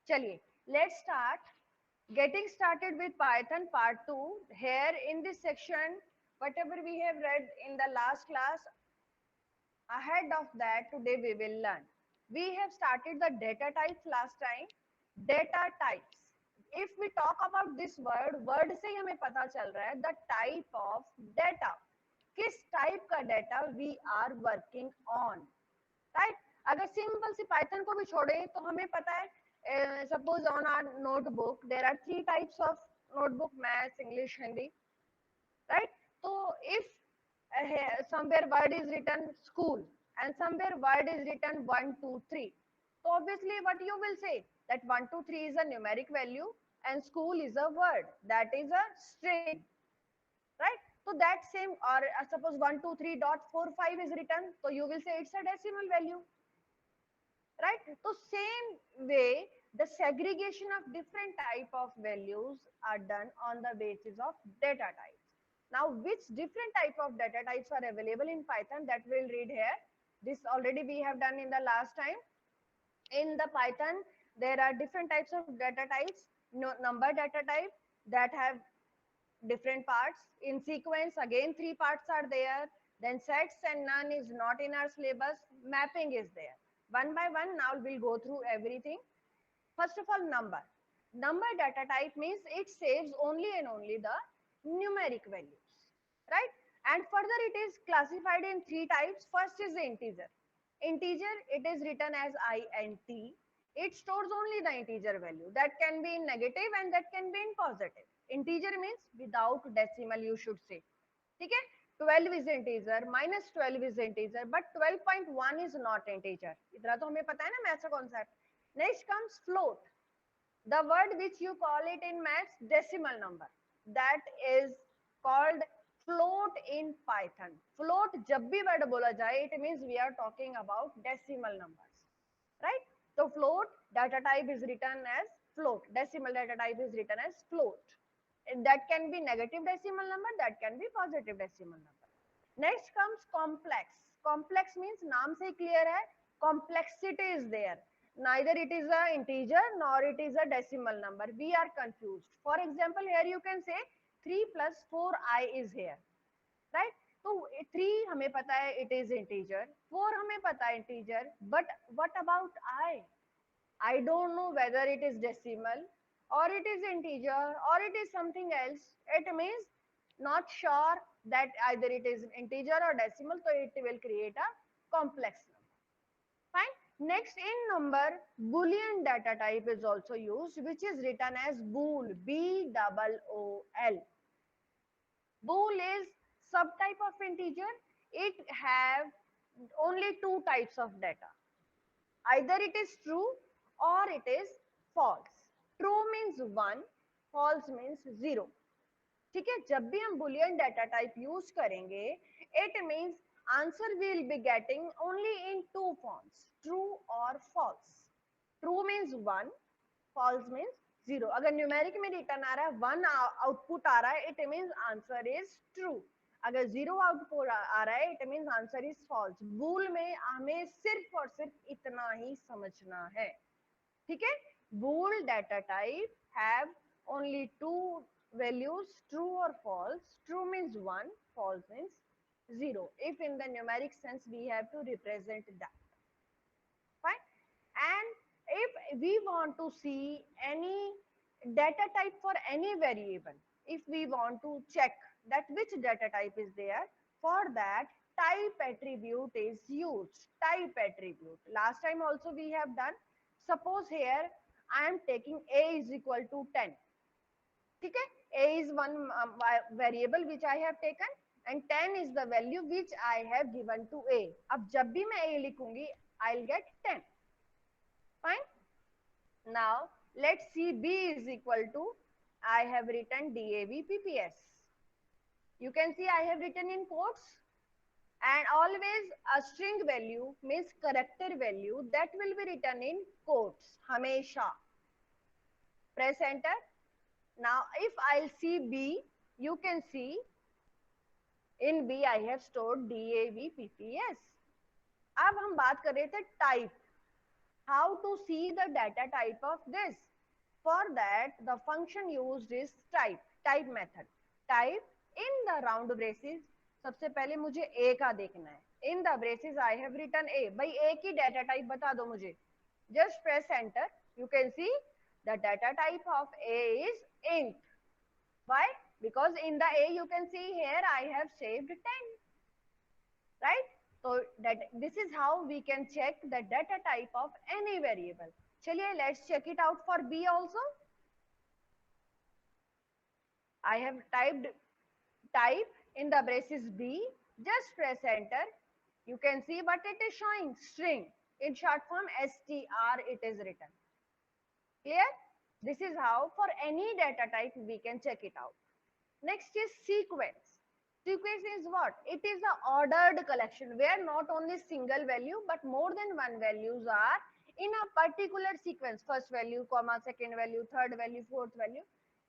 चलिए, let's start. Getting started with Python part 2. Here in this section, whatever we have read in the last class, ahead of that, today we will learn. We have started the data types last time. Data types. If we talk about this word से ही हमें पता चल रहा है the type of data. किस type का data we are working on, right? अगर simple C Python को भी छोड़े तो हमें पता है suppose on our notebook there are three types of notebook, maths, English, Hindi, right? So if somewhere word is written school and somewhere word is written 1 2 3, so obviously what you will say that 1 2 3 is a numeric value and school is a word, that is a string, right? So that same, or suppose 123.45 is written, so you will say it's a decimal value, right? So same way the segregation of different type of values are done on the basis of data types. Now which different type of data types are available in Python, that we'll read here. This already we have done in the last time. In the Python there are different types of data types. Number data type that have different parts. In sequence again three parts are there. Then sets and none is not in our syllabus. Mapping is there. One by one now we'll go through everything. First of all, number data type means it saves only and only the numeric values, right? And further it is classified in three types. First is the integer. It is written as int. It stores only the integer value, that can be in negative and that can be in positive. Integer means without decimal, you should say. Okay, 12 is integer, minus 12 is integer, but 12.1 is not integer. इतना तो हमें पता है ना maths का concept. Next comes float, the word which you call it in maths decimal number, that is called float in Python. Float जब भी word बोला जाए, it means we are talking about decimal numbers, right? So float data type is written as float. Decimal data type is written as float. That can be negative decimal number, that can be positive decimal number. Next comes complex. Complex means नाम से clear है, complexity is there. Neither it is a integer nor it is a decimal number. We are confused. For example, here you can say 3 plus 4i is here, right? तो 3 हमें पता है it is integer, 4 हमें पता है integer, but what about I? I don't know whether it is decimal or it is integer or it is something else. It means not sure that either it is integer or decimal, so it will create a complex number. Fine. Next, in number, Boolean data type is also used, which is written as bool, B-O-O-L. Bool is subtype of integer. It have only two types of data. Either it is true or it is false. True means 1, false means 0. ठीक है, जब भी हम boolean data type use करेंगे, it means answer will be getting only in two forms, true और false. True means 1, false means 0. अगर numeric में return आ रहा है 1 आउटपुट आ रहा है, it means answer is true. अगर 0 आउटपुट आ रहा है, it means answer is false. Bool में हमें सिर्फ और सिर्फ इतना ही समझना है, ठीक है? Bool data type have only two values, true or false. True means 1, false means 0, if in the numeric sense we have to represent that. Fine. And if we want to see any data type for any variable, if we want to check that which data type is there, for that type attribute is used. Type attribute last time also we have done. Suppose here I am taking a is equal to 10, ठीक है? A is one variable which I have taken and 10 is the value which I have given to A. अब जब भी मैं A लिखूंगी, I'll get 10. Fine. Now let's see B is equal to, I have written DAV PPS. You can see I have written in quotes, and always a string value means character value that will be written in quotes हमेशा. Press enter. Now if I'll see B, you can see in B I have stored DAV PPS. अब हम बात कर रहे थे type. how to see the data type of this? For that, the function used is type method. Type in the round braces. सबसे पहले मुझे a का देखना है. In the braces I have written a. भाई a की data type बता दो मुझे. Just press enter. You can see the data type of a is int. Why? Because in the a you can see here I have saved 10. Right? So that this is how we can check the data type of any variable. चलिए let's check it out for b also. I have typed type in the braces b. Just press enter. You can see what it is showing, string. In short form str it is written. Clear? This is how for any data type we can check it out. Next is sequence. Sequence is what? It is a ordered collection where not only single value but more than one values are in a particular sequence. First value, comma, second value, third value, fourth value.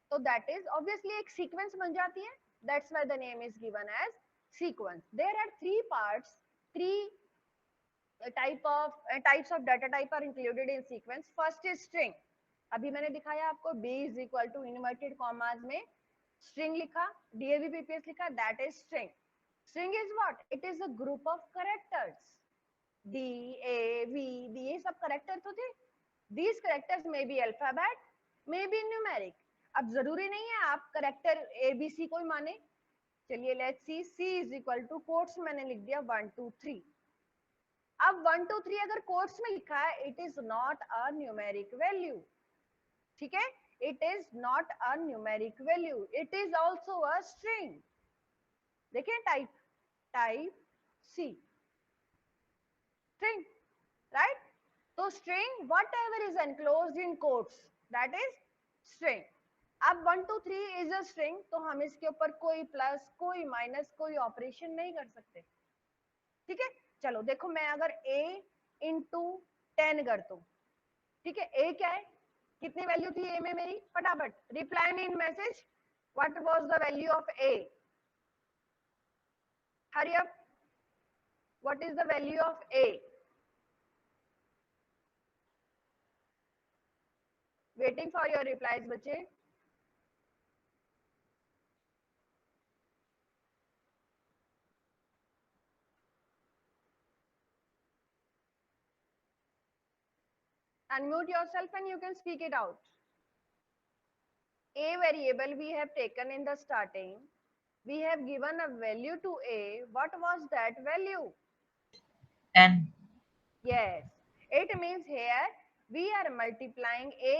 So that is obviously एक sequence बन जाती है. That's why the name is given as sequence. There are three parts, three types of data type are included in sequence. First is string. अभी मैंने दिखाया आपको b is equal to inverted commas में string लिखा, DAV PPS लिखा, that is string. String is what? It is a group of characters. D, A, V, D ये सब character तो थे. These characters may be alphabet, may be numeric. अब जरूरी नहीं है आप character A, B, C कोई माने. चलिए let's see. C is equal to quotes में मैंने लिख दिया 1, 2, 3. अब 1, 2, 3 अगर quotes में लिखा है, it is not a numeric value. ठीक है? It is not a numeric value. It is also a string. देखिए type C. String, right? So string, whatever is enclosed in quotes, that is string. अब 1, 2, 3 is a string, तो हम इसके ऊपर कोई plus, कोई माइनस, कोई ऑपरेशन नहीं कर सकते. ठीक है? चलो देखो मैं अगर a into 10 कर दूं, ठीक है? a क्या है? कितनी वैल्यू थी a में मेरी? फटाफट reply me in message. What was the value of a? Hari up. What is the value of a? Waiting for your replies बच्चे. Unmute yourself and you can speak it out. A variable we have taken in the starting. We have given a value to a. What was that value? 10. Yes. It means here we are multiplying a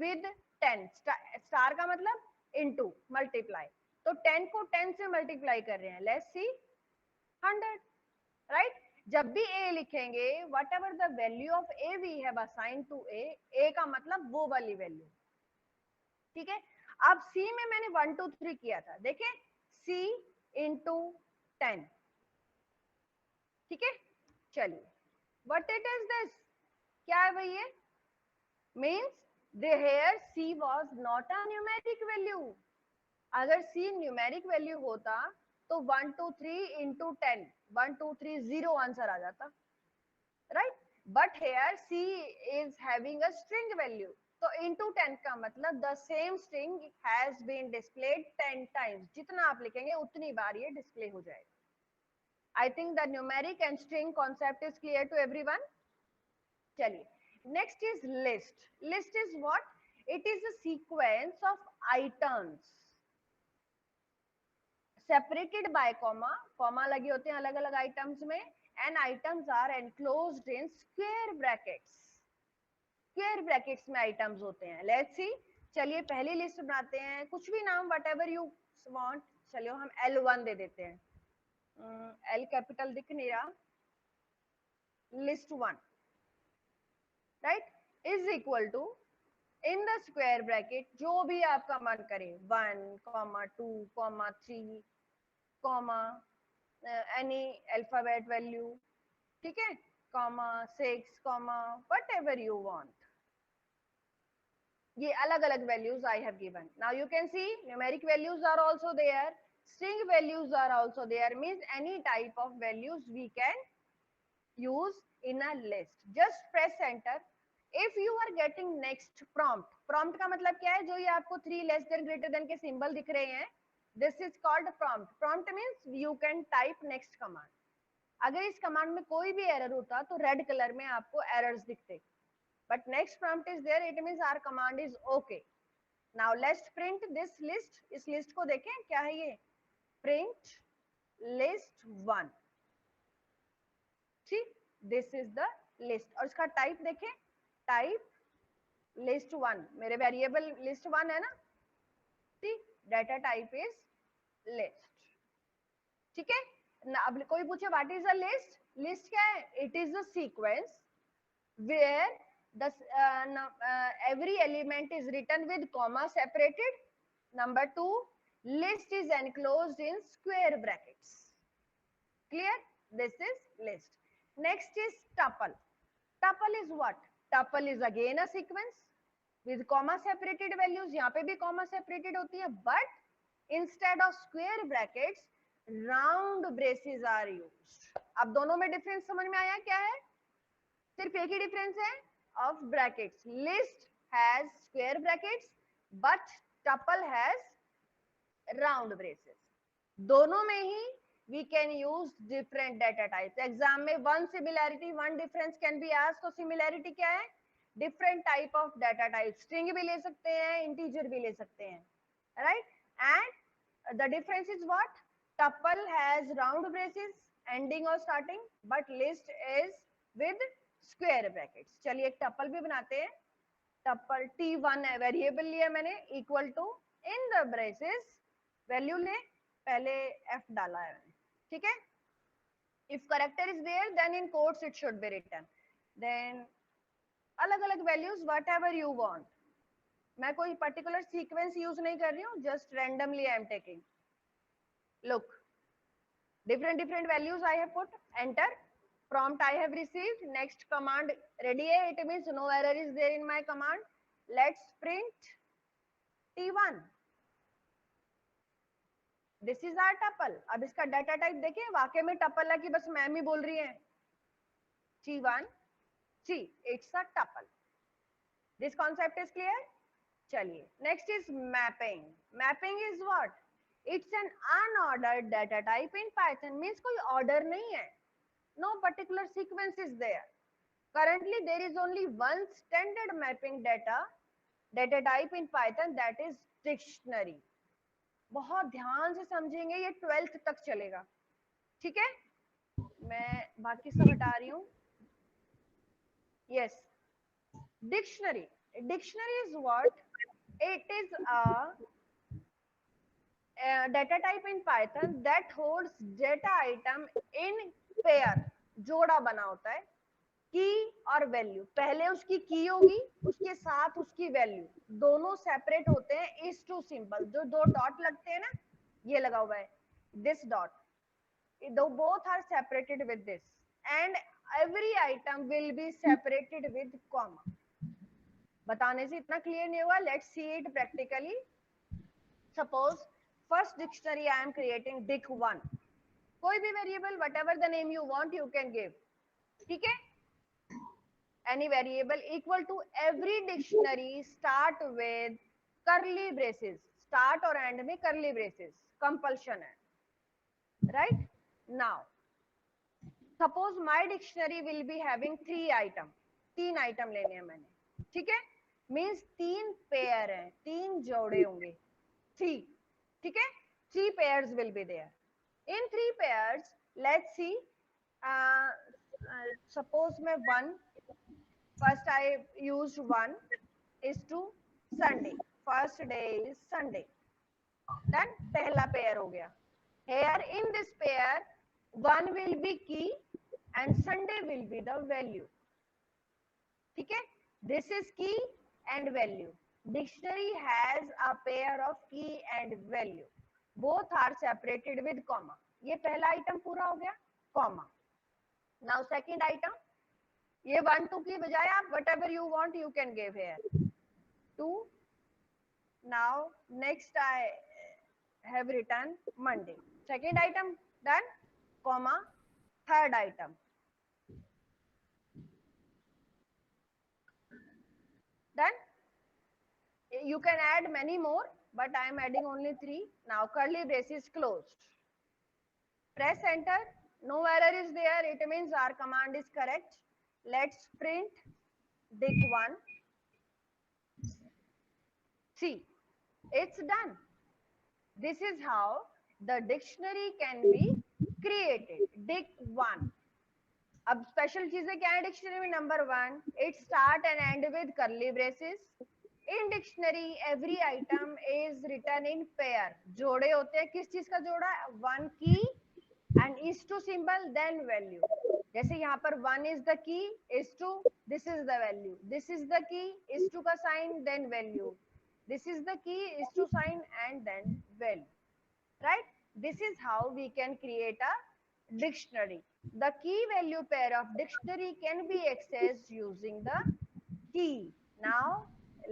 with 10. Star का मतलब into multiply. तो 10 को 10 से multiply कर रहे हैं. Let's see. 100. Right? जब भी a लिखेंगे, whatever the value of a we have assigned to a का मतलब वो वाली वैल्यू. ठीक है? अब c में मैंने 1, 2, 3 किया था. देखें c into 10. ठीक है? चलिए what it is this? क्या है भाई ये? Means the here c was not a numeric value. अगर c numeric value होता तो 1, 2, 3 into 10, 1, 2, 3 0 आंसर आ जाता. Right? But here c is having a string value. तो into 10 का मतलब the same string has been displayed 10 times. जितना आप लिखेंगे उतनी बार ये डिस्प्ले हो जाएगा. I think the numeric and string concept is clear to everyone. चलिए, next is list. List is what? It is a sequence of items separated by comma. Comma लगे होते हैं अलग अलग items में, and items are enclosed in square brackets. Square brackets में items होते हैं. Let's see. चलिए पहली लिस्ट बनाते हैं. कुछ भी नाम whatever you want. चलिए हम L1 दे देते हैं. L कैपिटल दिख नहीं रहा. List 1, right, is equal to in the square bracket जो भी आपका मन करे 1, 2, 3, any alphabet value. ठीक है? 6, whatever you want. ये अलग अलग values I have given. Now you can see numeric values are also there, string values are also there. Means any type of values we can use in a list. Just press enter. If you are getting next prompt, prompt का मतलब क्या है? जो ये आपको 3 less than greater than के symbol दिख रहे हैं, this is called prompt. Prompt means you can type next command. अगर इस command में कोई भी error होता तो red color में आपको errors दिखते. But next prompt is there, it means our command is okay. Now let's print this list. इस list को देखें क्या है ये? Print list 1. ठीक, this is the list. और इसका type देखें, type list 1. मेरे variable list 1 है ना? ठीक, data type is list. ठीक है? अब कोई पूछे what is a list? List क्या है? It is a sequence where the every element is written with comma separated. Number 2, list is enclosed in square brackets. Clear? This is list. Next is tuple. Tuple is what? Tuple is again a sequence with comma separated values. यहाँ पे भी comma separated होती है, but instead of square brackets, round braces are used. अब दोनों में difference समझ में आया क्या है? सिर्फ एक ही difference है of brackets. List has square brackets, but tuple has round braces. दोनों में ही we can use different data types. Exam में one similarity, one difference can be asked. तो similarity क्या है? Different type of data types. String भी ले सकते हैं, integer भी ले सकते हैं, right? And the difference is what? Tuple has round braces, ending or starting, but list is with square brackets. चलिए एक tuple भी बनाते हैं. Tuple t1 है, variable लिया मैंने, equal to in the braces value ले, पहले f डाला है मैंने, ठीक है? If character is there, then in quotes it should be written. Then अलग-अलग values whatever you want. मैं कोई particular sequence use नहीं कर रही हूँ, just randomly I am taking. Look, different values I have put. Enter. Prompt I have received. Next command ready है. It means no error is there in my command. Let's print t1. This is our tuple. अब इसका data type देखिए, वाकई में tuple है कि बस ma'am ही बोल रही है. T1, T, it's a tuple. This concept is clear? चलिए. Next is mapping. Mapping is what? It's an unordered data type in Python. Means कोई order नहीं है. No particular sequence is there. Currently, there is only one standard mapping data type in Python, that is dictionary. बहुत ध्यान से समझेंगे, ये 12th तक चलेगा, ठीक है? मैं बाकी सब हटा रही हूँ. Yes, dictionary. Dictionary is what? It is a data type in Python that holds data item in pair. जोड़ा बना होता है. की और वैल्यू, पहले उसकी की होगी, उसके साथ उसकी वैल्यू, दोनों सेपरेट होते हैं इस टू सिंबल. जो दो डॉट लगते हैं ना, ये लगा हुआ है, this dot, both are separated with this, and every item will be separated with comma. बताने से इतना क्लियर नहीं होगा. Let's see it practically. Suppose first dictionary I am creating dic1. कोई भी variable, whatever the name you want, you can give. ठीक है? Any variable equal to every dictionary start with curly braces. Start और end में curly braces compulsion है, right? Now suppose my dictionary will be having 3 item. 3 item लेने हैं मैंने, ठीक है? Means 3 pair हैं, 3 जोड़े होंगे, 3, ठीक है? 3 pairs will be there. In 3 pairs, let's see. Suppose मैं 1. First I used 1 is to Sunday. First day is Sunday. Then पहला pair हो गया. Here in this pair, 1 will be key and Sunday will be the value. ठीक है? This is key and value. Dictionary has a pair of key and value. Both are separated with comma. ये पहला item पूरा हो गया, comma. Now second item. ये 1 2 की बजाय आप whatever you want you can give here. 2. Now next I have written Monday. Second item done, comma. Third item. Done. You can add many more, but I am adding only 3. Now curly braces closed. Press enter. No error is there. It means our command is correct. Let's print dict1. See, it's done. This is how the dictionary can be created. Dict1. अब special चीजें क्या है dictionary में? नंबर 1, it start and end with curly braces. In dictionary every item is written in pair. जोड़े होते हैं. किस चीज का जोड़ा? One key and is to symbol then value. जैसे यहाँ पर one is the key, is to, this is the value. This is the key, is to का sign then value. This is the key, is to sign and then value. Right? This is how we can create a dictionary. The key value pair of dictionary can be accessed using the key. Now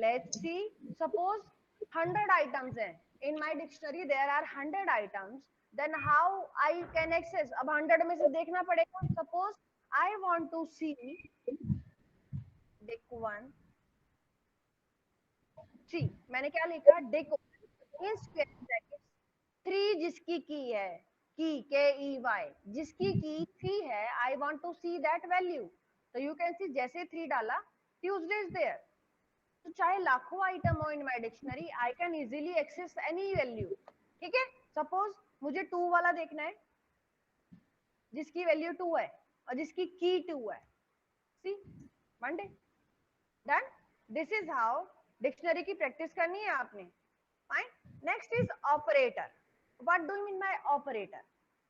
let's see. Suppose 100 items हैं. In my dictionary there are 100 items. Then how I can access? अब 100 में से देखना पड़ेगा. Suppose I want to see dic1. See, मैंने क्या लिखा? dic in square bracket 3 जिसकी की है, की के ई वाई, जिसकी की 3 है. I want to see that value. तो यू कैन सी, जैसे 3 डाला, ट्यूसडे इज देयर. तो चाहे लाखों आइटम हो in my dictionary, I can easily access any value. ठीक है. सपोज मुझे 2 वाला देखना है, जिसकी वैल्यू 2 है और जिसकी की 2 है. See, Monday. Done. This is how dictionary की प्रैक्टिस करनी है आपने. Fine. Next is operator. What do you mean by operator?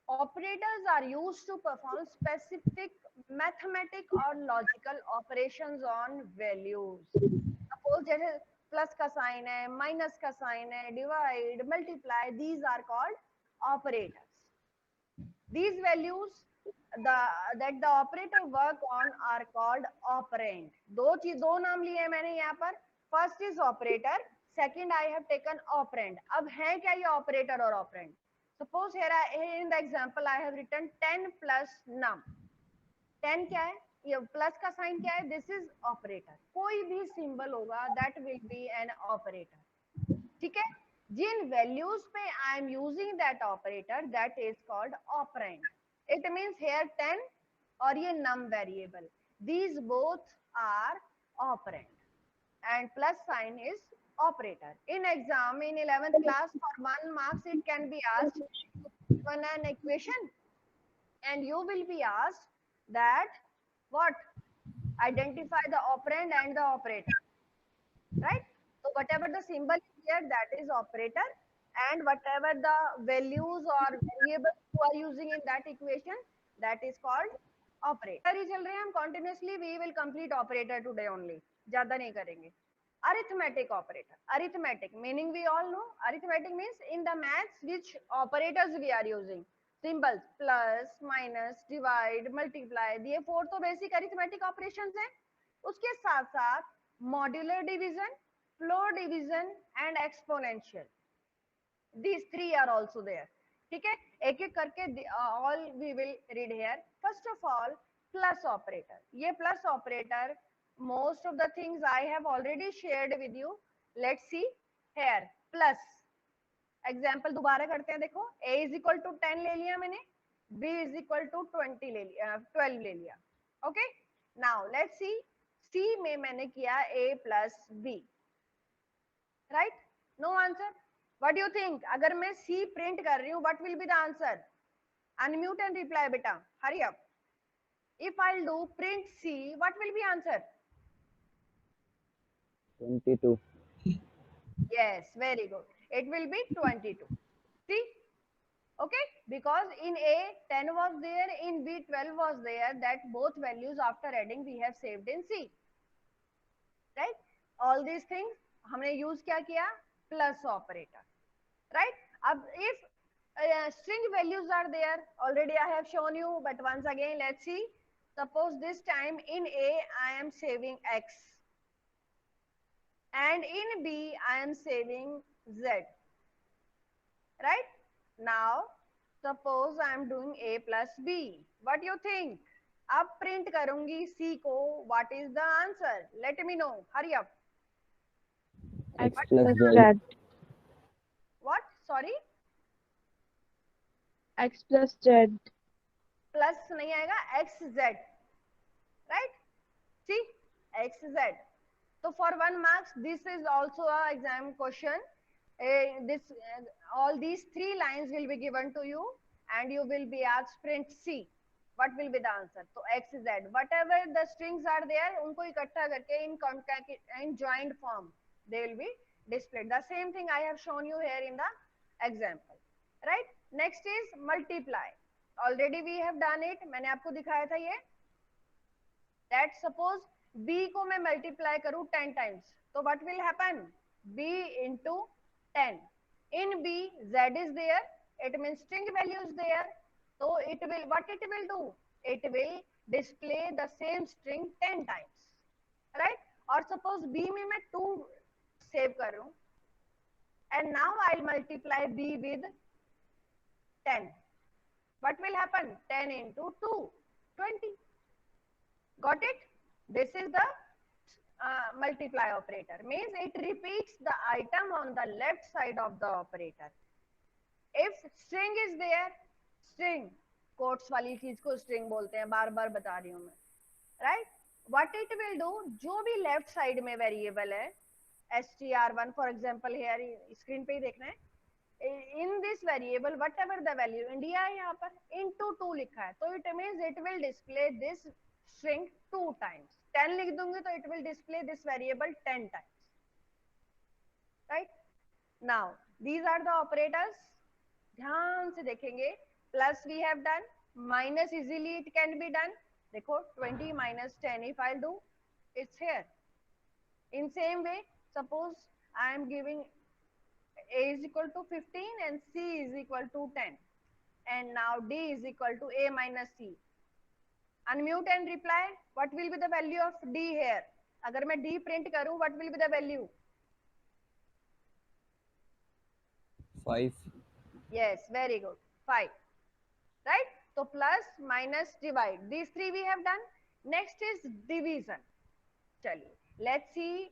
Operators are used to perform specific mathematical or logical operations on values. Suppose जैसे plus का sign है, minus का sign है, divide, multiply, these are called operators. These values that the operator work on are called operand. दो नाम लिए हैं मैंने यहाँ पर. First is operator. Second, I have taken operand. अब है क्या ये operator और operand? Suppose here in the example I have written 10 plus num. 10 क्या है? ये plus का sign क्या है? This is operator. कोई भी symbol होगा, that will be an operator. ठीक है. जिन values पे I am using that operator, that is called operand. It means here 10 और ये num variable. These both are operand. And plus sign is operator. In exam in 11th class, for 1 marks it can be asked given an equation and you will be asked that what? Identify the operand and the operator. Right? So whatever the symbol is here, that is operator, and whatever the values or variables you are using in that equation, that is called operator. ही चल रहे हैं हम continuously. We will complete operator today only. ज़्यादा नहीं करेंगे. Arithmetic operator. Arithmetic meaning we all know. Arithmetic means in the maths which operators we are using. Symbols plus, minus, divide, multiply. ये 4 तो basic arithmetic operations हैं. उसके साथ साथ modular division, floor division and exponential. These 3 are also there. ठीक है. एक एक करके all we will read here. First of all, plus operator. ये plus operator, most of the things I have already shared with you. Let's see here. Plus example दोबारा करते हैं. देखो, a is equal to 10 ले लिया मैंने, b is equal to 20 ले लिया, 12 ले लिया. Okay. Now let's see. c में मैंने किया a plus b. Right. No answer. What do you think? अगर मैं c प्रिंट कर रही हूँ, what will be the answer? Unmute and reply बेटा. Hurry up. If I'll do print c, what will be answer? 22. Yes, very good. It will be 22. See? Okay, because in A 10 was there, in B 12 was there, that both values after adding we have saved in C. Right? All these things हमने use क्या किया? Plus operator. Right? अब if string values are there, already I have shown you, but once again let's see. Suppose this time in A I am saving X. And in B I am saving Z. Right? Now suppose I am doing A plus B. What do you think? अब print करूंगी C को. What is the answer? Let me know. Hurry up. X plus Z. What? Sorry, X plus Z. Plus नहीं आएगा, X Z, right? See, X Z. So for 1 marks, this is also a exam question. All these 3 lines will be given to you, and you will be asked print C. What will be the answer? So X, Z, whatever the strings are there, उनको इकट्ठा करके in joined form they will be displayed. The same thing I have shown you here in the example, right? Next is multiply. Already we have done it. मैंने आपको दिखाया था ये. That suppose b को मैं multiply करूँ 10 times, तो what will happen? b into 10. In b, z is there. It means string value is there. So it will, what it will do? It will display the same string 10 times, right? और suppose b में मैं 2 save कर रहा हूँ, and now I'll multiply b with 10. What will happen? 10 into 2, 20. Got it? This is the multiply operator. Means it repeats the item on the left side of the operator. If string is there, string, quotes वाली चीज को string बोलते हैं, बार बार बता रही हूँ मैं, right? What it will do, जो भी left side में variable है, str1 for example here screen पे ही देखना है, in this variable whatever the value, India है यहाँ पर, into 2 लिखा है, तो it means it will display this string 2 times. 10 लिख दूंगी तो it will display this variable 10 times, right? Now these are the operators. ध्यान से देखेंगे. Plus we have done, minus easily it can be done. देखो 20 minus 10 if I'll do, it's here. In same way, suppose I am giving a is equal to 15 and c is equal to 10, and now d is equal to a minus c. Unmute and reply. What will be the value of d here? अगर मैं d print करूं, what will be the value? 5. Yes, very good. 5. Right? So plus, minus, divide. These 3 we have done. Next is division. चलिए, let's see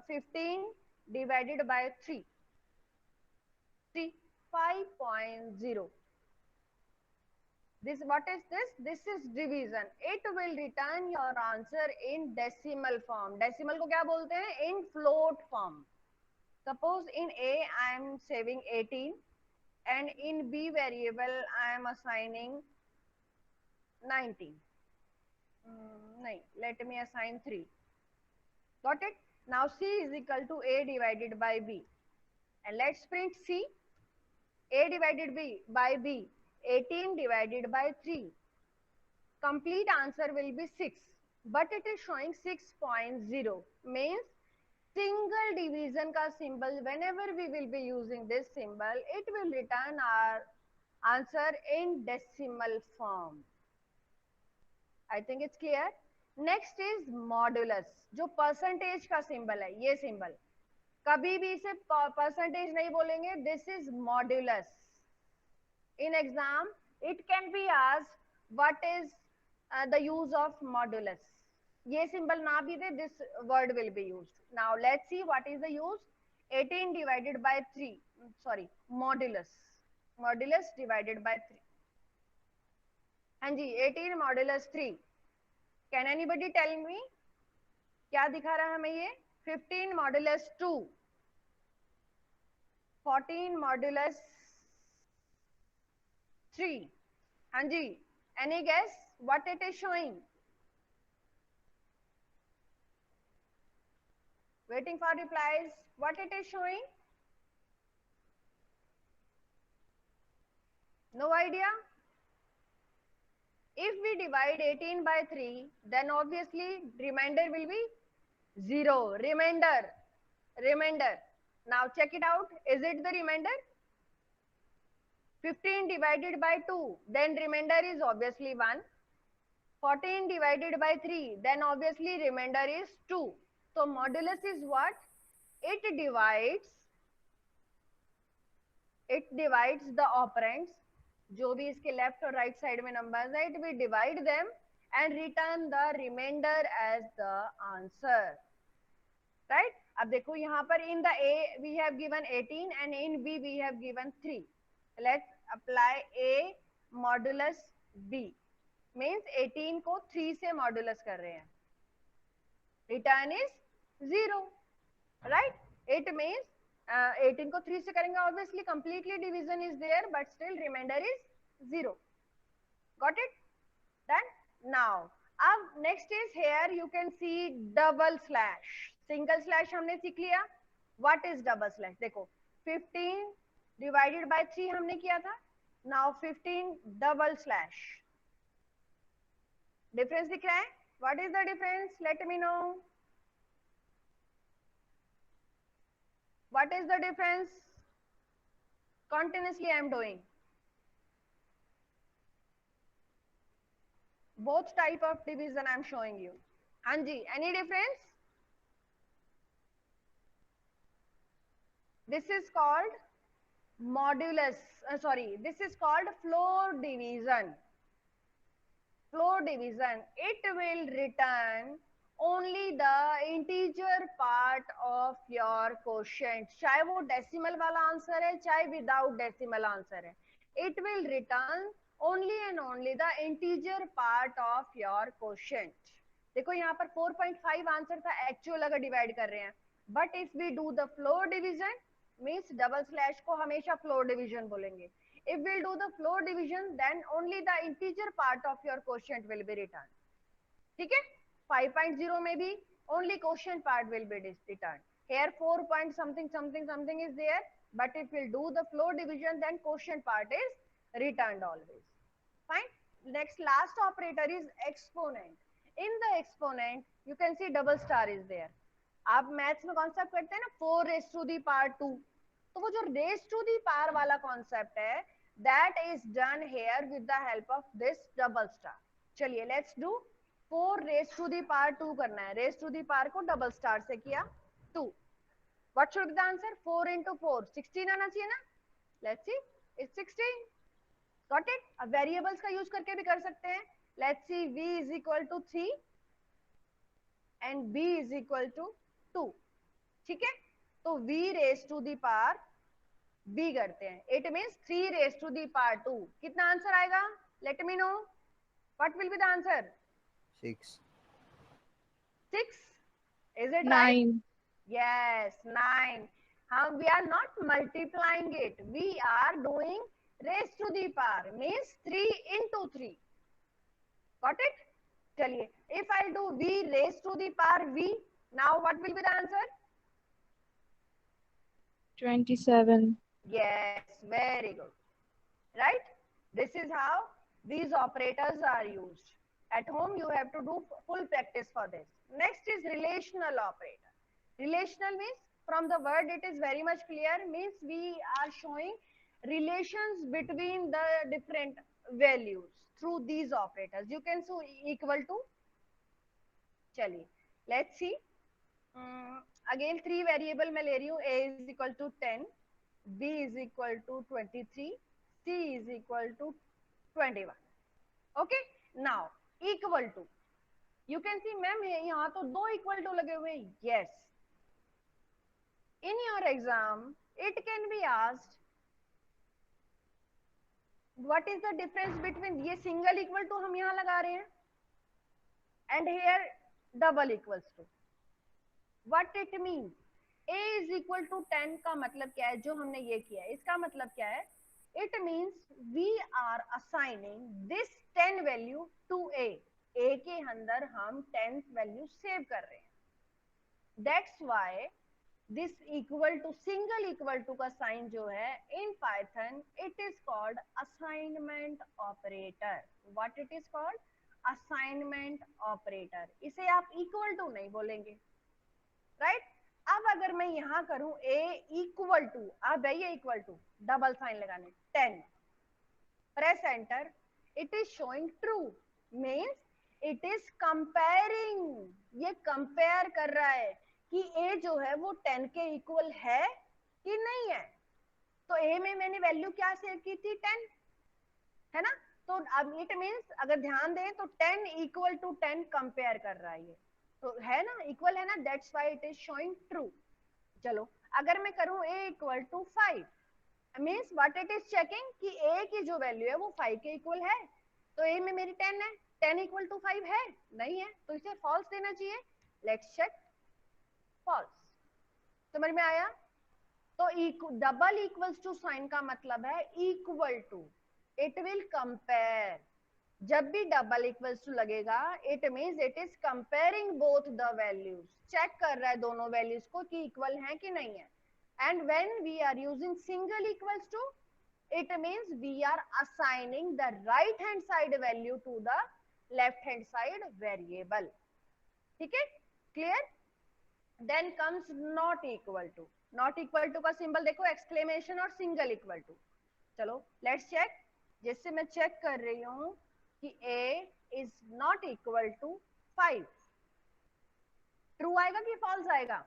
15 divided by 3. 5.0. This, what is this? This is division. It will return your answer in decimal form. Decimal को क्या बोलते हैं? In float form. Suppose in A I am saving 18, and in B variable I am assigning 19. Let me assign 3. Got it? Now C is equal to A divided by B, and let's print C. A divided by B, 18 divided by 3. Complete answer will be 6, but it is showing 6.0. Means single division ka symbol, whenever we will be using this symbol, it will return our answer in decimal form. I think it's clear. Next is modulus, जो percentage का symbol है, ये symbol. कभी भी इसे percentage नहीं बोलेंगे. This is modulus. In exam, it can be asked what is the use of modulus. ये symbol ना भी दे, this word will be used. Now let's see what is the use. 18 divided by 3. Sorry, modulus. Modulus divided by 3. हाँ जी, 18 modulus 3. Can anybody tell me क्या दिखा रहा है हमें ये? 15 modulus 2. 14 modulus 3. हाँ जी, any guess what it is showing? Waiting for replies. What it is showing? No idea? If we divide 18 by 3, then obviously remainder will be 0. Remainder. Now check it out. Is it the remainder? 15 divided by 2, then remainder is obviously 1. 14 divided by 3, then obviously remainder is 2. So modulus is what? It divides the operands, जो भी इसके left और right side में numbers है, it will divide them and return the remainder as the answer, right? अब देखो यहाँ पर in the A we have given 18 and in B we have given 3. Let's apply A modulus B. Means 18 को 3 से modulus कर रहे हैं. Return is 0. Right? It means 18 को 3 से करेंगे, obviously completely division is there, but still remainder is 0. Got it? Done? Now, next is here you can see double slash. Single slash हमने सीख लिया. What is double slash? देखो 15 divided by 3 हमने किया था. Now 15 double slash. Difference दिख रहा है? What is the difference? Let me know. What is the difference? Continuously I am doing. Both type of division I am showing you. Anji, any difference? This is called modulus. This is called floor division. Floor division. It will return only the integer part of your quotient. चाहे वो decimal वाला answer है, चाहे without decimal answer है. It will return only and only the integer part of your quotient. देखो यहाँ पर 4.5 answer था, एक्चुअल अगर डिवाइड कर रहे हैं. But if we do the floor division, means double slash को हमेशा floor division बोलेंगे. If we'll do the floor division, then only the integer part of your quotient will be returned. ठीक है? 5.0 में भी only quotient part will be returned. Here 4 point something is there, but if we'll do the floor division, then quotient part is returned always. Fine. Next last operator is exponent. In the exponent, you can see double star is there. आप maths में concept करते हैं ना 4 raised to the power 2, तो वो जो raised to the power वाला concept है, that is done here with the help of this double star. चलिए let's do 4 raised to the power 2 करना है. raised to the power को डबल स्टार से किया 2. What should be the answer? 4 into 4 16 आना चाहिए ना. Let's see, it's 16. Got it? अब वेरिएबल्स का यूज करके भी कर सकते हैं. Let's see, v is equal to 3 and b is equal to 2. ठीक है, तो v raised to the power b करते हैं. It means 3 raised to the power 2. कितना आंसर आएगा? Let me know. What will be the answer? 6. 6. Is it 9. right? Yes, 9. We are not multiplying it. We are doing raised to the power, means 3 into 3. Got it? चलिए, if I do v raised to the power v, now what will be the answer? 27. Yes, very good. Right? This is how these operators are used. At home, you have to do full practice for this. Next is relational operator. Relational means, from the word it is very much clear, means we are showing relations between the different values through these operators. You can see equal to. चलिए, let's see. Again 3 variable मैं ले रही हूँ. A is equal to 10, B is equal to 23, C is equal to 21. Okay, now equal to. You can see, ma'am यहाँ तो 2 equal to लगे हुए हैं. Yes. In your exam, it can be asked, what is the difference between ये single equal to हम यहाँ लगा रहे हैं and here double equals to. What it means? A is equal to 10 का मतलब क्या है? जो हमने ये किया है, इसका मतलब क्या है? It means we are assigning this 10 value to A. A के अंदर हम 10th value save कर रहे हैं. That's why this equal to, single equal to का sign जो है in Python, it is called assignment operator. What it is called? Assignment operator. इसे आप equal to नहीं बोलेंगे, right? अब अगर मैं यहाँ करूं a equal to, अब है ये equal to, डबल साइन लगाने 10, press enter, it is showing true, means it is comparing. ये compare कर रहा है कि a जो है वो 10 के इक्वल है कि नहीं है. तो a में मैंने वैल्यू क्या सेव की थी? 10 है ना. तो अब इट मींस अगर ध्यान दें तो 10 इक्वल टू 10 कंपेयर कर रहा है ये, तो है ना, इक्वल है ना. That's why it is showing true. चलो अगर मैं करूं a equal to 5 means what it is checking कि a की जो वैल्यू है वो 5 के इक्वल है, तो a में मेरी 10 है, 10 इक्वल टू 5 है नहीं है, तो इसे फॉल्स देना चाहिए। Let's check false. समझ में आया? तो डबल इक्वल्स टू साइन का मतलब है equal to, it will compare. जब भी डबल इक्वल्स टू लगेगा it means it is comparing both the values, check कर रहा है दोनों वैल्यूज को कि इक्वल हैं कि नहीं है। And when we are using single equals to it means we are assigning the right hand side value to the left hand side variable। ठीक है, clear? Then comes not equal to. Not equal to का symbol देखो, exclamation और single equal to. चलो let's check. जैसे मैं check कर रही हूं कि a is not equal to 5, true आएगा कि फॉल्स आएगा?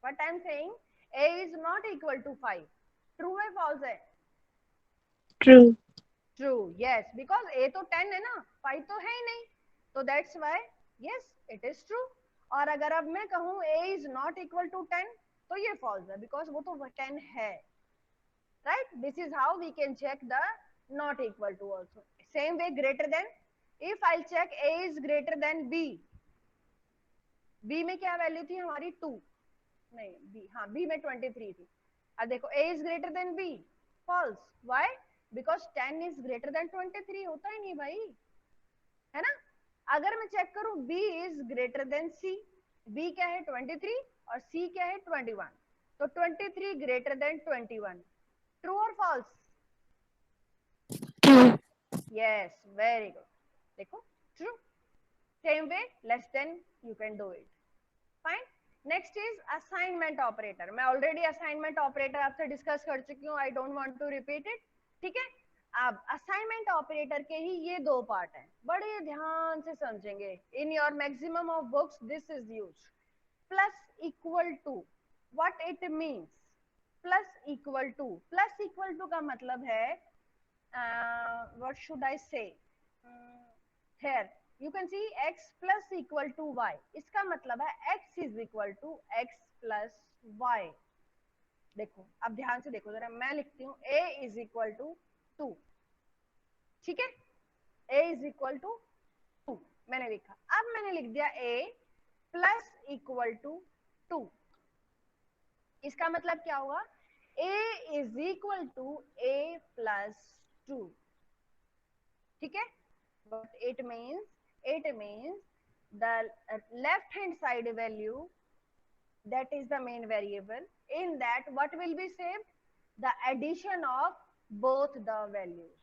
What I am saying, a is not equal to 5, true है फॉल्स है? True. True, yes, because a तो 10 है ना, 5 तो है ही नहीं, तो that's why yes it is true. और अगर अब मैं कहूं a is not equal to 10 तो ये फॉल्स है, बिकॉज वो तो 10 है, right? This is how we can check the not equal to also. Same way greater than, if I check a is greater than b, b में क्या value थी हमारी 2, नहीं b, हाँ b में 23 थी। अब देखो a is greater than b, false, why? Because 10 is greater than 23, होता ही नहीं भाई, है ना? अगर मैं चेक करूं b is greater then c, b क्या है 23 और c क्या है 21, तो 23 ग्रेटर देन 21, ट्रू और false? True. Yes, very good, देखो true. Same way less than you can do it, fine. Next is assignment operator. मैं ऑलरेडी असाइनमेंट ऑपरेटर आपसे डिस्कस कर चुकी हूँ, I don't want to repeat it, ठीक है? अब असाइनमेंट ऑपरेटर के ही ये दो पार्ट हैं, बड़े ध्यान से समझेंगे। In your maximum of books this is used. Plus equal to, what it means? Plus equal to, plus equal to का मतलब है what should I say, here you can see x plus equal to y, इसका मतलब है x is equal to x plus y। देखो अब ध्यान से देखो जरा, मैं लिखती हूँ a is equal to 2, ठीक है? a is equal to 2 मैंने लिखा। अब मैंने लिख दिया a plus equal to 2, इसका मतलब क्या हुआ? a is equal to a plus 2, ठीक है? But it means the left hand side value, that is the main variable, in that what will be saved? The addition of both the values।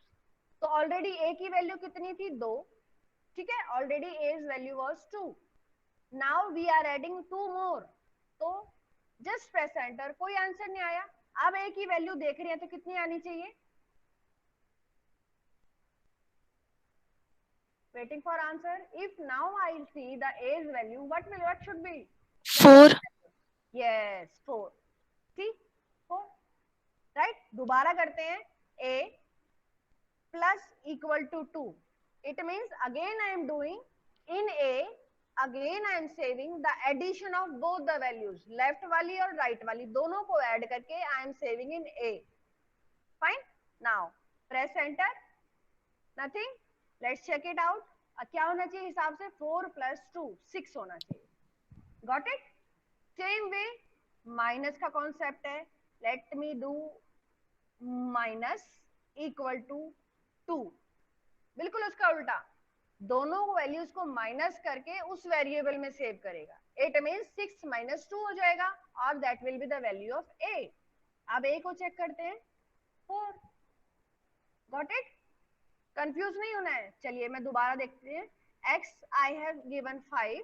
तो already a की value कितनी थी? 2, ठीक है? Already a's value was 2, now we are adding 2 more, तो just press enter. कोई answer नहीं आया। अब a की वैल्यू देख रही है तो कितनी आनी चाहिए? Waiting for answer. If now I see the a's value, what should be? 4. Yes, 4. See, 4, right? दोबारा करते हैं, a plus equal to 2. It means again I am doing in a, again I am saving the addition of both the values, left वाली और right वाली दोनों को add करके I am saving in a. Fine. Now press enter. Nothing. Let's check it out. क्या होना चाहिए हिसाब से? 4 plus 2 6 होना चाहिए। Got it? Same way minus का कॉन्सेप्ट है। Let me do minus equal to 2, बिल्कुल उसका उल्टा, दोनों वैल्यूज को माइनस करके उस वेरिएबल में सेव करेगा। इट मींस 6 minus 2 हो जाएगा और that will be the value of a। अब a को चेक करते हैं, 4। Got it? कंफ्यूज नहीं होना है। चलिए मैं दोबारा देखते हैं। x आई हैव गिवन 5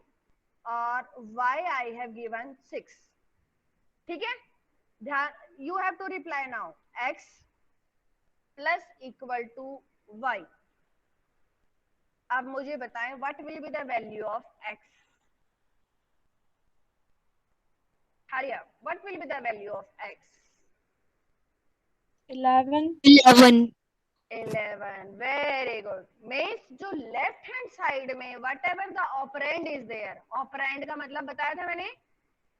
और y आई हैव गिवन 6, ठीक है? ध्यान, you have to reply now. x plus equal to y। अब मुझे बताएं what will be the value of x? Hurry up, what will be the value of x? 11. 11, very good. Means जो left hand side में whatever the operand is there, operand का मतलब बताया था मैंने,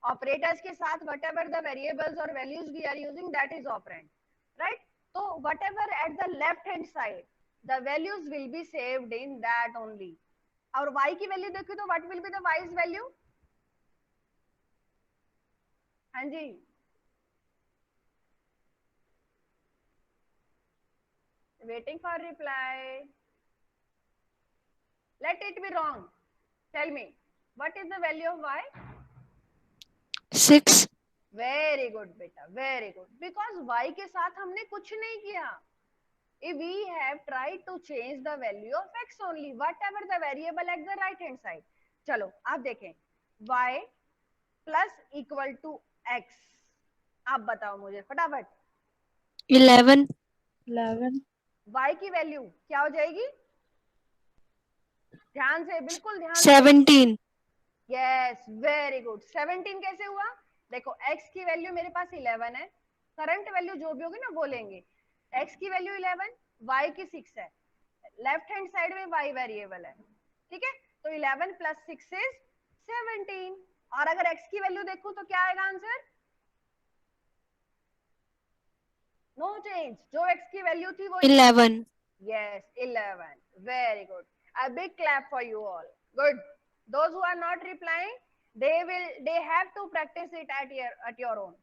ऑपरेटर्स के साथ whatever the variables or values we are using, that is operand, right? So whatever at the left hand side, the values will be saved in that only. और y की value देखो तो what will be the y's value? हाँ जी, waiting for reply. Let it be wrong. Tell me, what is the value of y? 6. Very good बेटा, very good. Because y के साथ हमने कुछ नहीं किया. If we have tried to change the value of x only, whatever the variable at the right hand side. चलो आप देखें, y plus equal to x. आप बताओ मुझे फटाफट. 11. y की वैल्यू क्या हो जाएगी? ध्यान से, बिल्कुल ध्यान से. 17. Yes, very good. 17 कैसे हुआ? देखो x की वैल्यू मेरे पास 11 है, करंट वैल्यू जो भी होगी ना वो लेंगे. x की वैल्यू 11, y की 6 है, लेफ्ट हैंड साइड में y वेरिएबल है, ठीक है. तो 11 प्लस 6 इज 17. और अगर x की वैल्यू देखूं तो क्या आएगा आंसर? No change. जो x की वैल्यू थी वो 11. Yes, 11. Very good. A big clap for you all. Good. Those who are not replying, they have to practice it at your own.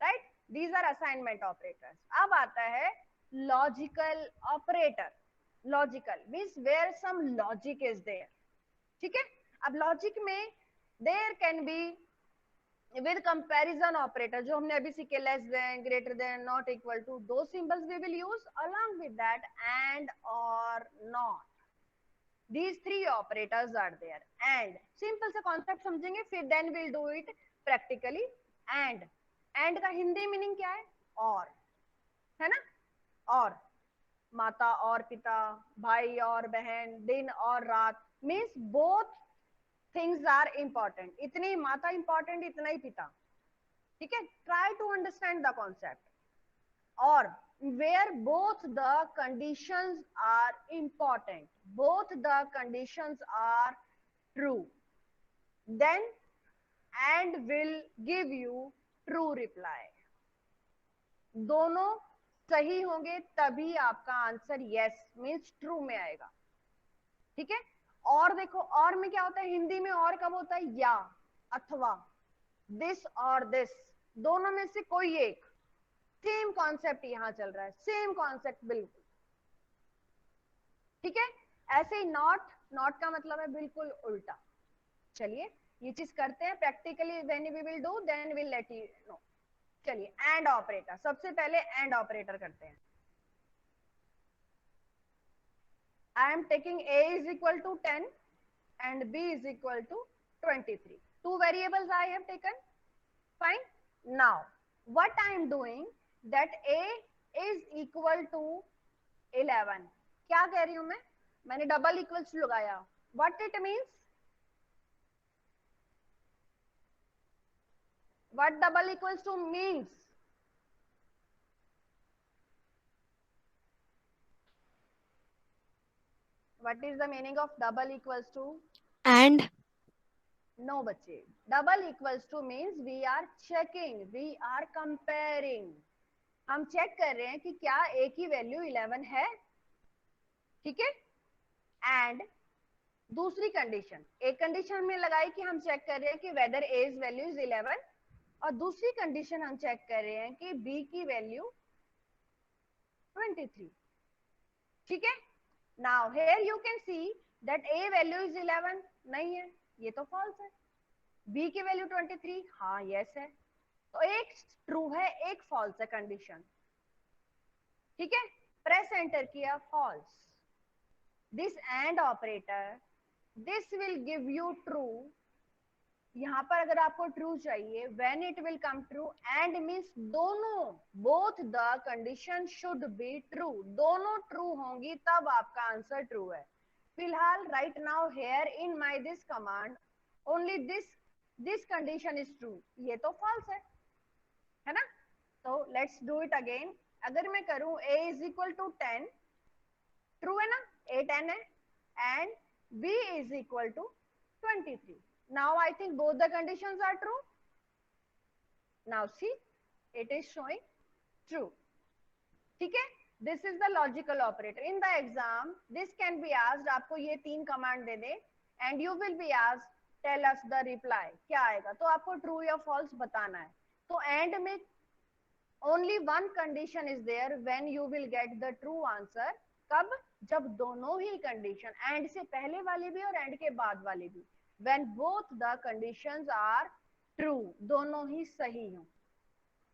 Right? These are assignment operators. अब आता है logical operator. Logical means where some logic is there. ठीक है? अब logic में there can be with comparison operator जो हमने अभी सीखे, less than, greater than, not equal to, those symbols we will use. Along with that and or not, these three operators are there. And simple सा concept समझेंगे, फिर then we'll do it practically. And का Hindi meaning क्या है? और, है ना? और माता और पिता, भाई और बहन, दिन और रात, means both things are important. इतनी माता important, इतना ही पिता, ठीक है. Try to understand the concept. और where both the conditions are important, both the conditions are true, then and will give you true reply. दोनों सही होंगे तभी आपका आंसर yes means true में आएगा, ठीक है. और देखो, और में क्या होता है हिंदी में? और कब होता है? या, अथवा, दिस और दिस, दोनों में से कोई एक. सेम कॉन्सेप्ट यहां चल रहा है, सेम कॉन्सेप्ट बिल्कुल, ठीक है. ऐसे ही नॉट का मतलब है बिल्कुल उल्टा. चलिए ये चीज करते हैं practically. When we will do then will let you know. चलिए एंड ऑपरेटर, सबसे पहले एंड ऑपरेटर करते हैं. I am taking a is equal to 10 and b is equal to 23. Two variables I have taken. Fine. Now, what I am doing, that a is equal to 11. क्या कह रही हूं मैं? मैंने डबल इक्वल्स लगाया. What it means? What double equals to means? What is the meaning of double equals to? And No बच्चे, double equals to means we are checking, we are comparing. हम check कर रहे हैं कि क्या a की value 11 है, ठीक है. एंड दूसरी कंडीशन, एक कंडीशन में लगाई कि हम चेक कर रहे हैं कि whether a is value is 11, और दूसरी कंडीशन हम चेक कर रहे हैं कि b की वैल्यू 23, ठीक है. Now here you can see that a value is 11 नहीं है, ये तो फॉल्स है. b की वैल्यू 23, हाँ यस है. तो एक ट्रू है, एक फॉल्स है कंडीशन, ठीक है. प्रेस एंटर किया, false. This and operator, this will give you true. यहां पर अगर आपको ट्रू चाहिए, when it will come true, and means दोनों, both the condition should be true, दोनों ट्रू होंगी तब आपका आंसर ट्रू है. फिलहाल right now here in my this command only this condition is true, ये तो फॉल्स है ना. तो लेट्स डू इट अगेन. अगर मैं करूं a is equal to 10, true है ना, a 10 है, and b is equal to 23. Now I think both the conditions are true. Now see it is showing true. ठीक है, this is the logical operator. In the exam this can be asked, आपको ये 3 command दे दे and you will be asked tell us the reply. क्या आएगा? तो आपको ट्रू या फॉल्स बताना है. तो एंड में only one condition is there when you will get the true answer. कब? जब दोनों ही कंडीशन, एंड से पहले वाली भी और एंड के बाद वाली भी, when both the conditions are true, दोनों ही सही हो.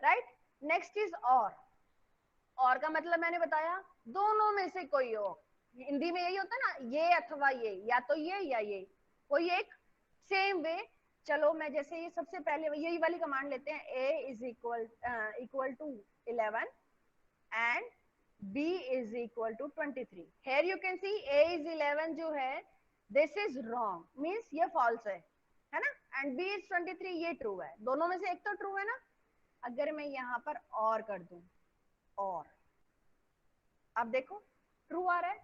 राइट. नेक्स्ट इज और का मतलब मैंने बताया दोनों में से कोई हो. हिंदी में यही होता है ना, ये अथवा ये, या तो ये या ये, कोई एक. सेम वे, चलो मैं जैसे ये सबसे पहले यही वाली कमांड लेते हैं, a is equal to 11 and b is equal to 23. Here you can see a is 11 जो है दिस इज रॉन्ग, मींस ये फॉल्स है ना, एंड b इज 23 ये ट्रू है. दोनों में से एक तो ट्रू है ना. अगर मैं यहाँ पर और कर दूं, और अब देखो ट्रू आ रहा है.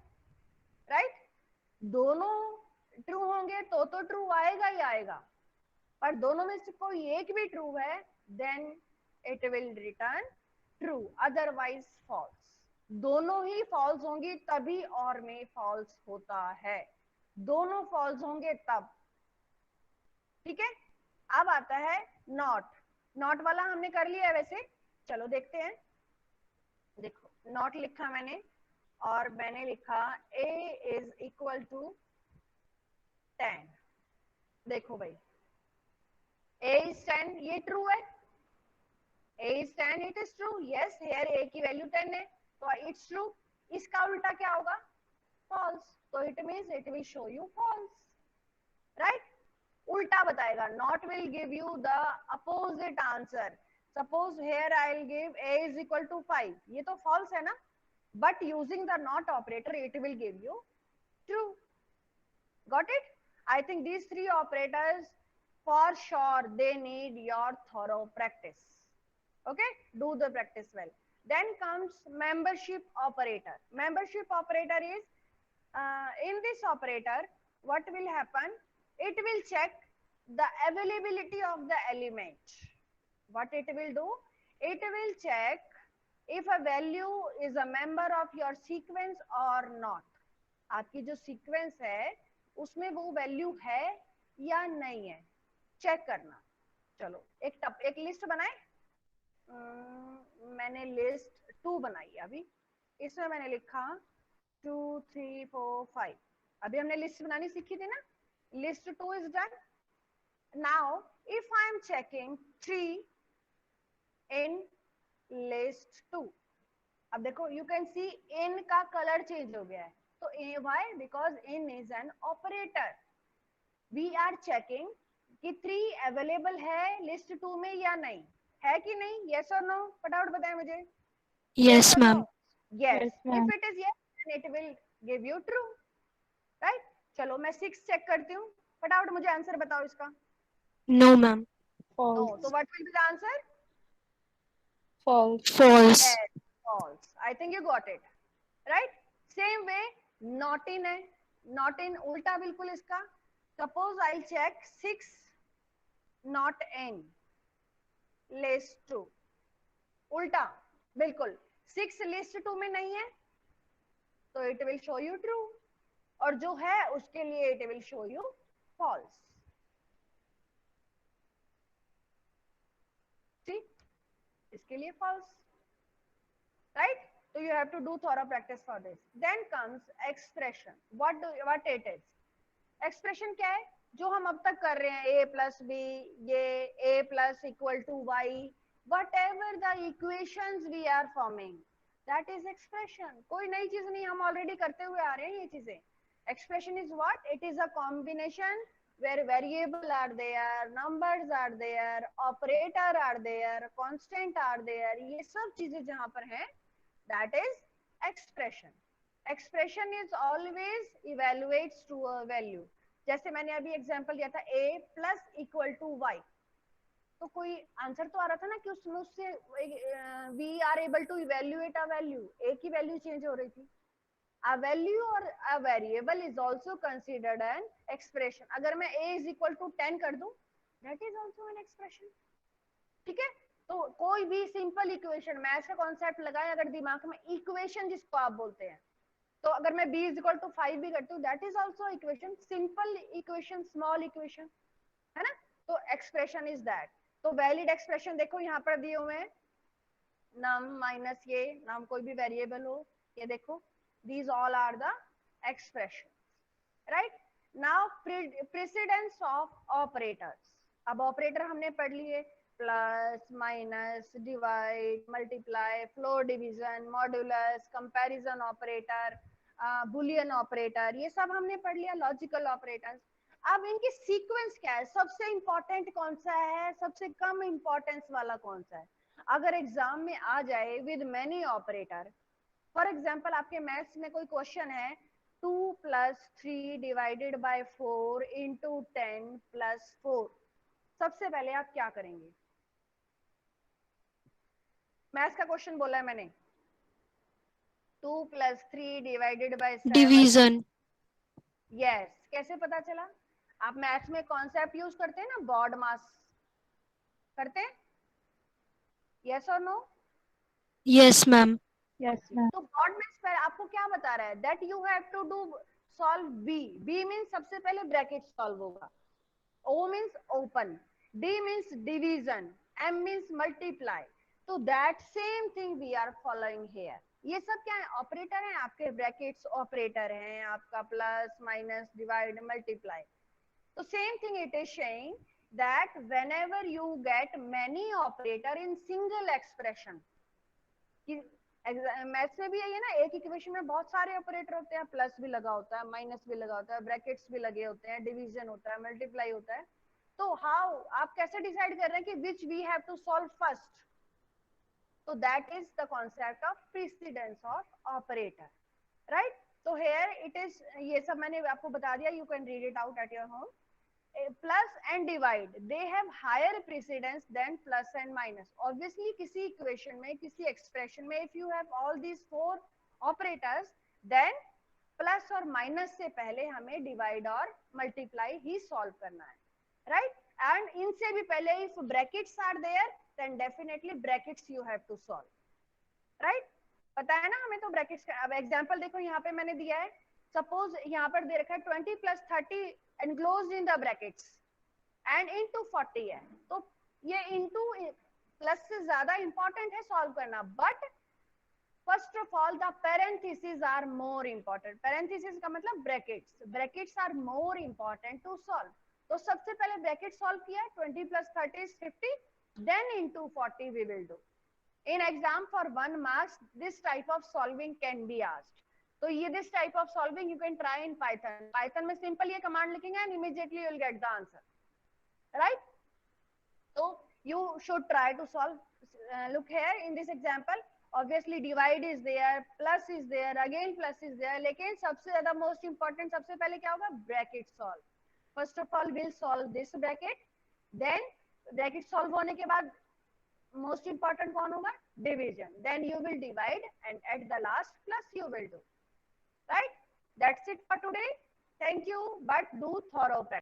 राइट. दोनों ट्रू होंगे तो ट्रू आएगा ही आएगा, पर दोनों में से कोई एक भी ट्रू है then it will return true, otherwise false. दोनों ही फॉल्स होंगी तभी और में फॉल्स होता है. दोनों फॉल्स होंगे तब. ठीक है. अब आता है नॉट. नॉट वाला हमने कर लिया है वैसे. चलो देखते हैं. देखो नॉट लिखा मैंने और मैंने लिखा a इज इक्वल टू 10. देखो भाई a is 10, ये ट्रू है. a is 10, it is true. yes, here a की वैल्यू 10 है तो it's true. इसका उल्टा क्या होगा? false. तो it means it will show you false. right. उल्टा बताएगा. not will give you the opposite answer. suppose here I'll give a is equal to 5, ये तो false है ना, but using the not operator it will give you true. got it? I think these 3 operators for sure they need your thorough practice. Okay, do the practice well. Then comes membership operator. Membership operator is in this operator what will happen? It will check the availability of the element. What it will do? It will check if a value is a member of your sequence or not. आपकी जो sequence है उसमें वो value है या नहीं है, check करना. चलो एक लिस्ट बनाए. मैंने लिस्ट 2 बनाई अभी. इसमें मैंने लिखा 2 3 4 5. अभी हमने लिस्ट बनानी सीखी थी ना. List 2 is done. Now if I am checking 3 in list 2, अब देखो यू कैन सी इन का कलर चेंज हो गया है. तो why? Because in is an operator. We are checking कि 3 अवेलेबल है लिस्ट 2 में या नहीं, है कि नहीं. यस और नो? फटाफट बताएं मुझे. Yes, ma'am. Yes. Yes, ma'am. If it is yes, then it will give you true. Right? चलो मैं 6 चेक करती हूँ. फटाफट मुझे आंसर बताओ इसका. No, ma'am. No. False. So what will be the answer? False. False. Yes, false. I think you got it. Right? Same way, not in है. Not in उल्टा बिल्कुल इसका. Suppose I'll check 6 not in list 2. उल्टा बिल्कुल 6 list 2 में नहीं है तो it will show you true, और जो है उसके लिए it will show you false. See? इसके लिए false. Right? So you have to do thorough practice for this. Then comes expression. What it is? Expression क्या है? जो हम अब तक कर रहे हैं, a plus b, ये a plus equal to y, whatever the equations we are forming, that is expression. कोई नई चीज नहीं, हम already करते हुए आ रहे हैं ये चीजें. Expression is what? It is a combination where variable are there, numbers are there, operator are there, constant are there. ये सब चीजें जहां पर हैं, that is expression. Expression is always evaluates to a value. जैसे मैंने अभी एग्जांपल दिया था a plus equal to y, तो कोई आंसर तो आ रहा था ना कि उसमें उससे we are able to evaluate a value. a की वैल्यू चेंज हो रही थी. A value or a variable is also considered an expression. अगर मैं a is equal to 10 कर दूं, that is also an expression. ठीक है. तो कोई भी सिंपल इक्वेशन, मैथ्स का कॉन्सेप्ट लगाए अगर दिमाग में, इक्वेशन जिसको आप बोलते हैं, तो अगर मैं b इज इक्वल टू 5 भी करती हूँ, that is also equation, simple equation, small equation, है ना। तो एक्सप्रेशन इज दैट। तो वैलिड एक्सप्रेशन देखो यहाँ पर दिए हुए हैं, नम माइनस ये नाम कोई भी वेरिएबल हो, ये देखो, these all are the expressions, right? Now precedence of operators, अब ऑपरेटर हमने पढ़ लिए, plus minus divide multiply floor division modulus comparison operator Boolean operator, ये सब हमने पढ़ लिया, लॉजिकल ऑपरेटर्स। अब इनकी सीक्वेंस क्या है, सबसे इंपॉर्टेंट कौन सा है, सबसे कम इंपॉर्टेंस वाला कौन सा है, अगर एग्जाम में आ जाए with many operator. For example आपके मैथ्स में कोई क्वेश्चन है 2 + 3 डिवाइडेड बाय 4 इंटू 10 + 4, सबसे पहले आप क्या करेंगे? मैथ्स का क्वेश्चन बोला है मैंने, 2 + 3 डिवाइडेड बाय 7। Division. यस, कैसे पता चला? आप मैथ्स में कॉन्सेप्ट यूज करते हैं ना, बॉड मास करते हैं, यस और no? Yes, ma'am. Yes, ma'am. तो बॉड मास पर आपको क्या बता रहा है, that you have to do solve B. B means सबसे पहले ब्रैकेट सॉल्व होगा, O means open, D means division, M means multiply. तो that same thing we are following here. ये सब क्या है, ऑपरेटर हैं आपके, ब्रैकेट्स ऑपरेटर हैं आपका, प्लस माइनस डिवाइड मल्टीप्लाई। तो same thing it is saying that whenever you get many operator in single expression, maths में भी यही है ना, एक इक्वेशन में बहुत सारे ऑपरेटर होते हैं, प्लस भी लगा होता है, माइनस भी लगा होता है, ब्रैकेट्स भी लगे होते हैं, डिवीजन होता है, मल्टीप्लाई होता है। तो हाउ, आप कैसे डिसाइड कर रहे हैं कि which we have to solve first? तो that is the concept of precedence of operator, right? तो हियर इट इज, ये सब मैंने आपको बता दिया, you can read it out at your home. Plus and divide, they have higher precedence than plus and minus. Obviously किसी equation में, किसी एक्सप्रेशन में, if you have all these 4 operators, then plus और माइनस से पहले हमें divide और multiply ही solve करना है, राइट? एंड इनसे भी पहले if brackets are there, then definitely brackets you have to solve, right? पता है ना हमें तो ब्रैकेट्स का। अब एग्जांपल देखो यहाँ पे मैंने दिया है, सपोज यहाँ पर दे रखा है 20 + 30 enclosed in the brackets and into 40 है, तो ये into प्लस से ज्यादा इंपॉर्टेंट है सॉल्व करना, but first of all the parentheses are more important. parentheses का मतलब brackets, brackets are more important to solve. तो सबसे पहले ब्रैकेट सॉल्व किया, 20 + 30 is 50, then into 40 we will do. In exam for 1 marks, this type of solving can be asked. तो ये this type of solving you can try in Python. Python में simple ये command लिखेंगे and immediately you will get the answer, right? तो you should try to solve. Look here in this example, obviously divide is there, plus is there, again plus is there, लेकिन सबसे ज्यादा most important सबसे पहले क्या होगा, bracket solve. First of all will solve this bracket, then bracket solve होने के बाद मोस्ट इंपॉर्टेंट कौन होगा, division, then you will divide and at the last plus you will do, right? That's it for today. Thank you, but do thorough practice.